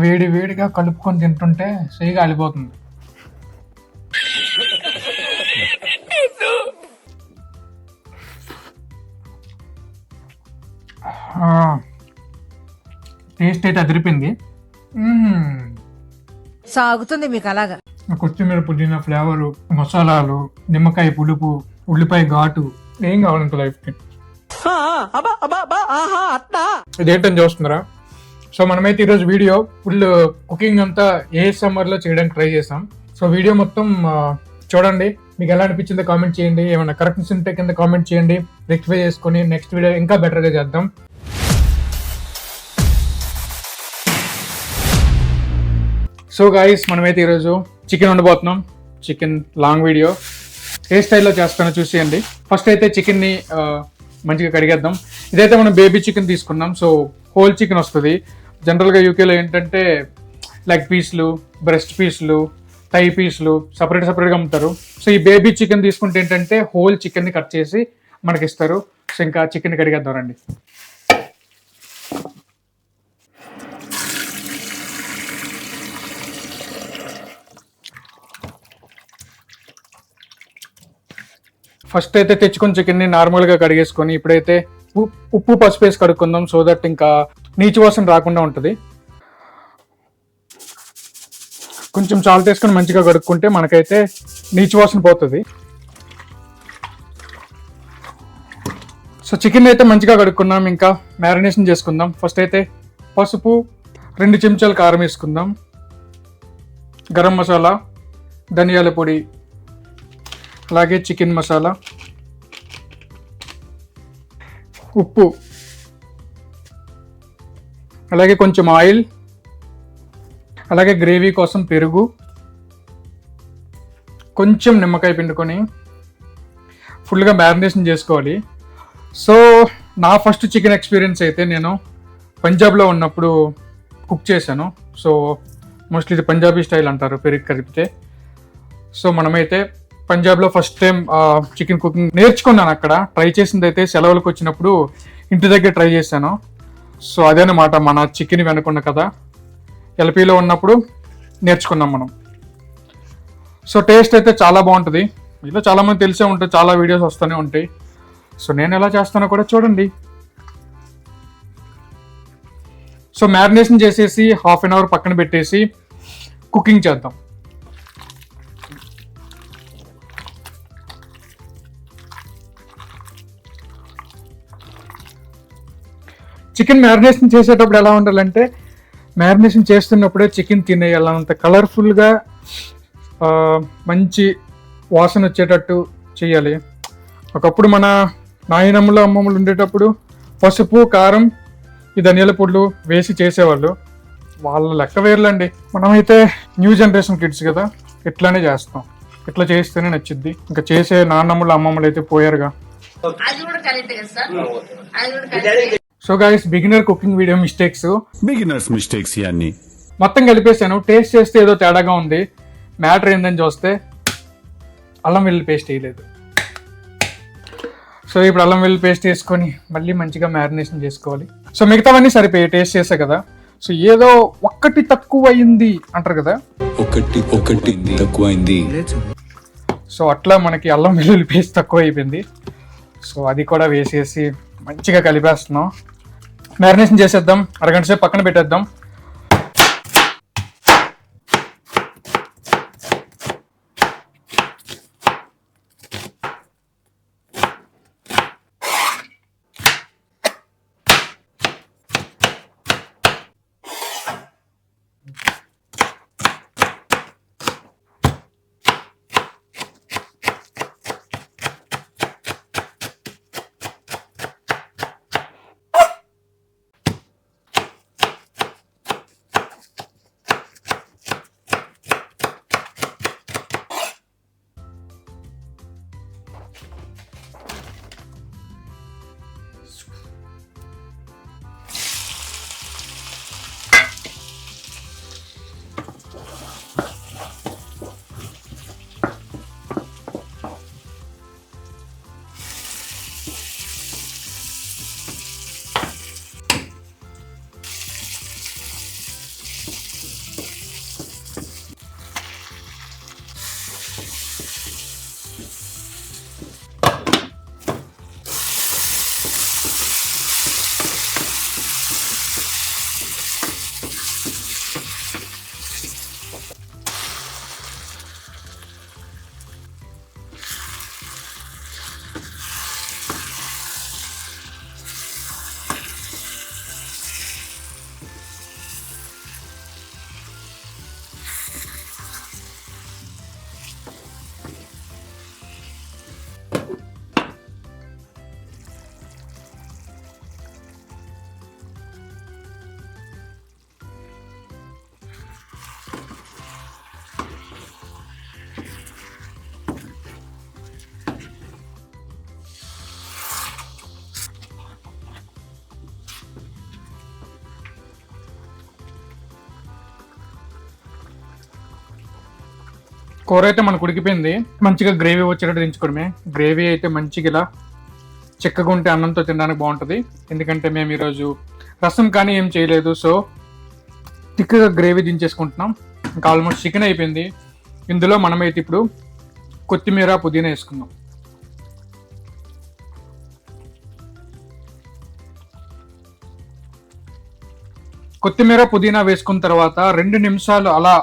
వేడి వేడిగా కలుపుకొని తింటుంటే సైగా అలిపోతుంది. టేస్ట్ అయితే అదిరిపోయింది. సాగుతుంది మీకు అలాగా. కొత్తిమీర, పుదీనా ఫ్లేవరు, మసాలాలు, నిమ్మకాయ పులుపు, ఉల్లిపాయ ఘాటు, ఏం కావాలి ఇంకా లైఫ్కి. ఇదేంటని చూస్తున్నారా? సో మనమైతే ఈరోజు వీడియో ఫుల్ కుకింగ్ అంతా ASMR లో చేయడానికి ట్రై చేసాం. సో వీడియో మొత్తం చూడండి, మీకు ఎలా అనిపించిందో కామెంట్ చేయండి. ఏమైనా కరెక్షన్స్ ఉంటే కింద కామెంట్ చేయండి, రెక్టిఫై చేసుకొని నెక్స్ట్ వీడియో ఇంకా బెటర్గా చేద్దాం. సో గాయస్, మనమైతే ఈరోజు చికెన్ వండబోతున్నాం. చికెన్ లాంగ్ వీడియో ఏ స్టైల్లో చేస్తానో చూసేయండి. ఫస్ట్ అయితే చికెన్ని మంచిగా కడిగేద్దాం. ఇదైతే మనం బేబీ చికెన్ తీసుకున్నాం. సో హోల్ చికెన్ వస్తుంది. జనరల్గా యూకేలో ఏంటంటే లెగ్ పీస్లు, బ్రెస్ట్ పీస్లు, టై పీస్లు సపరేట్గా అమ్ముతారు. సో ఈ బేబీ చికెన్ తీసుకుంటే ఏంటంటే హోల్ చికెన్ని కట్ చేసి మనకి ఇస్తారు. సో ఇంకా చికెన్ కడిగేద్దాం రండి. ఫస్ట్ అయితే తెచ్చుకుని చికెన్ని నార్మల్గా కడిగేసుకొని ఇప్పుడైతే ఉప్పు పసుపు వేసి కడుక్కుందాం. సో దట్ ఇంకా నీచు వాసన రాకుండా ఉంటుంది. కొంచెం సాల్ట్ వేసుకొని మంచిగా కడుక్కుంటే మనకైతే నీచు వాసన పోతుంది. సో చికెన్ అయితే మంచిగా కడుక్కున్నాం. ఇంకా మ్యారినేషన్ చేసుకుందాం. ఫస్ట్ అయితే పసుపు, 2 చెంచాలు కారం వేసుకుందాం, గరం మసాలా, ధనియాల పొడి, అలాగే చికెన్ మసాలా, ఉప్పు, అలాగే కొంచెం ఆయిల్, అలాగే గ్రేవీ కోసం పెరుగు, కొంచెం నిమ్మకాయ పిండుకొని ఫుల్గా మ్యారినేషన్ చేసుకోవాలి. సో నా ఫస్ట్ చికెన్ ఎక్స్పీరియన్స్ అయితే నేను పంజాబ్లో ఉన్నప్పుడు కుక్ చేశాను. సో మోస్ట్లీ ఇది పంజాబీ స్టైల్ అంటారు, పెరుగు కలిపితే. సో మనమైతే పంజాబ్లో ఫస్ట్ టైం చికెన్ కుకింగ్ నేర్చుకున్నాను. అక్కడ ట్రై చేసింది అయితే సెలవులకు వచ్చినప్పుడు ఇంటి దగ్గర ట్రై చేశాను. సో అదేనమాట మన చికెన్ వెనుకున్న కదా. LPలో ఉన్నప్పుడు నేర్చుకున్నాం మనం. సో టేస్ట్ అయితే చాలా బాగుంటుంది. ఇలా చాలామంది తెలిసే ఉంటుంది, చాలా వీడియోస్ వస్తూనే ఉంటాయి. సో నేను ఎలా చేస్తానో కూడా చూడండి. సో మ్యారినేషన్ చేసేసి ½ అన్ అవర్ పక్కన పెట్టేసి కుకింగ్ చేద్దాం. చికెన్ మ్యారినేషన్ చేసేటప్పుడు ఎలా ఉండాలంటే, మ్యారినేషన్ చేస్తున్నప్పుడే చికెన్ తినేయాలంత కలర్ఫుల్గా మంచి వాసన వచ్చేటట్టు చేయాలి. ఒకప్పుడు మన నాయనమ్మలు, అమ్మమ్మలు ఉండేటప్పుడు పసుపు, కారం, ఈ ధనియాల పొడులు వేసి చేసేవాళ్ళు. వాళ్ళ లెక్క వేర్లండి. మనమైతే న్యూ జనరేషన్ కిడ్స్ కదా, ఇట్లానే చేస్తాం. ఇట్లా చేస్తేనే నచ్చిద్ది. ఇంకా చేసే నాన్నమ్మలు, అమ్మమ్మలు అయితే పోయారుగా. So guys, beginner cooking video mistakes ఇవన్నీ మొత్తం కలిపేసాను. టేస్ట్ చేస్తే ఏదో తేడాగా ఉంది. మ్యాటర్ ఏందని చూస్తే అల్లం వెల్లుల్లి పేస్ట్ వేయలేదు. సో ఇప్పుడు అల్లం వెల్లుల్లి పేస్ట్ వేసుకొని మళ్ళీ మంచిగా మ్యారినేషన్ చేసుకోవాలి. సో మిగతావన్నీ సరిపోయి టేస్ట్ చేసా కదా. సో ఏదో ఒక్కటి తక్కువ అయింది అంటారు కదా, ఒకటి తక్కువైంది. సో అట్లా మనకి అల్లం వెల్లుల్లి పేస్ట్ తక్కువ అయిపోయింది. సో అది కూడా వేసేసి మంచిగా కలిపేస్తున్నాం. మ్యారినేషన్ చేసేద్దాం. అరగంట సేపు పక్కన పెట్టేద్దాం. కూర అయితే మనకు ఉడికిపోయింది. మంచిగా గ్రేవీ వచ్చేటట్టు దించుకోవడమే. గ్రేవీ అయితే మంచిగా ఇలా చిక్కగా ఉంటే అన్నంతో తినడానికి బాగుంటుంది. ఎందుకంటే మేము ఈరోజు రసం కానీ ఏం చేయలేదు. సో థిక్గా గ్రేవీ దించేసుకుంటున్నాం. ఇంకా ఆల్మోస్ట్ చికెన్ అయిపోయింది. ఇందులో మనమైతే ఇప్పుడు కొత్తిమీర పుదీనా వేసుకుందాం. కొత్తిమీర పుదీనా వేసుకున్న తర్వాత 2 నిమిషాలు అలా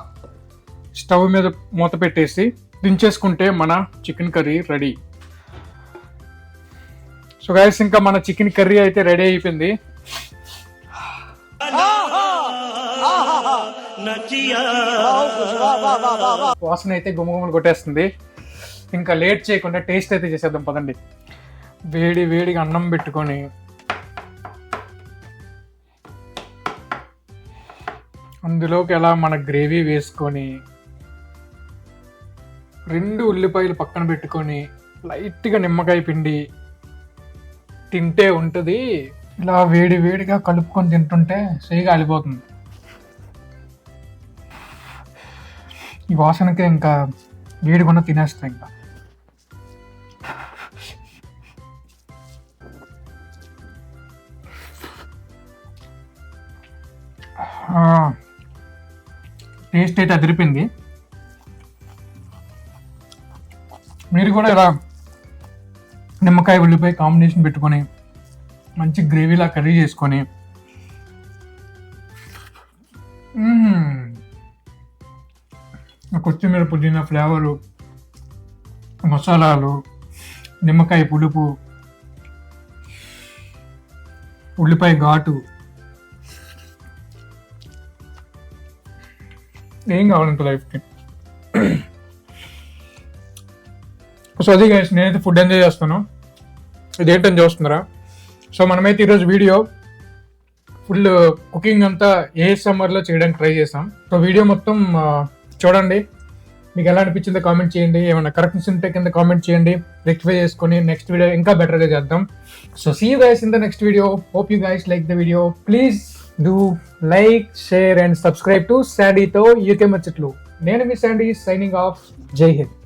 స్టవ్ మీద మూత పెట్టేసి దించేసుకుంటే మన chicken curry ready. So guys, ఇంకా మన చికెన్ కర్రీ అయితే రెడీ అయిపోయింది. వాసన అయితే గుమగుమలు కొట్టేస్తుంది. ఇంకా లేట్ చేయకుండా టేస్ట్ అయితే చేసేద్దాం పదండి. వేడి వేడిగా అన్నం పెట్టుకొని అందులోకి ఎలా మన గ్రేవీ వేసుకొని 2 ఉల్లిపాయలు పక్కన పెట్టుకొని లైట్గా నిమ్మకాయ పిండి తింటే ఉంటుంది. ఇలా వేడి వేడిగా కలుపుకొని తింటుంటే సేగా అలిపోతుంది. ఈ వాసనకే ఇంకా వేడిగా తినేస్తా. ఇంకా టేస్ట్ అయితే అదిరిపోయింది. మీరు కూడా ఇలా నిమ్మకాయ ఉల్లిపాయ కాంబినేషన్ పెట్టుకొని మంచి గ్రేవీలా కర్రీ చేసుకొని కొత్తిమీర పుదీనా ఫ్లేవరు, మసాలాలు, నిమ్మకాయ పులుపు, ఉల్లిపాయ ఘాటు, ఏం కావాలంటే లైఫ్కి. సో అది గైస్, నేనైతే ఫుడ్ ఎంజాయ్ చేస్తాను. ఇదేంటని చూస్తున్నారా? సో మనమైతే ఈరోజు వీడియో ఫుల్ కుకింగ్ అంతా ASMRలో చేయడానికి ట్రై చేసాం. సో వీడియో మొత్తం చూడండి. మీకు ఎలా అనిపించిందో కామెంట్ చేయండి. ఏమైనా కరెక్షన్స్ ఉంటే కింద కామెంట్ చేయండి. రెక్టిఫై చేసుకొని నెక్స్ట్ వీడియో ఇంకా బెటర్గా చేద్దాం. So see you guys in the next video. Hope you guys like the video. Please do like, share and subscribe to శాండీతో యూకే ముచ్చట్లు. నేను మీ శాండీ, సైనింగ్ ఆఫ్. జై హింద్.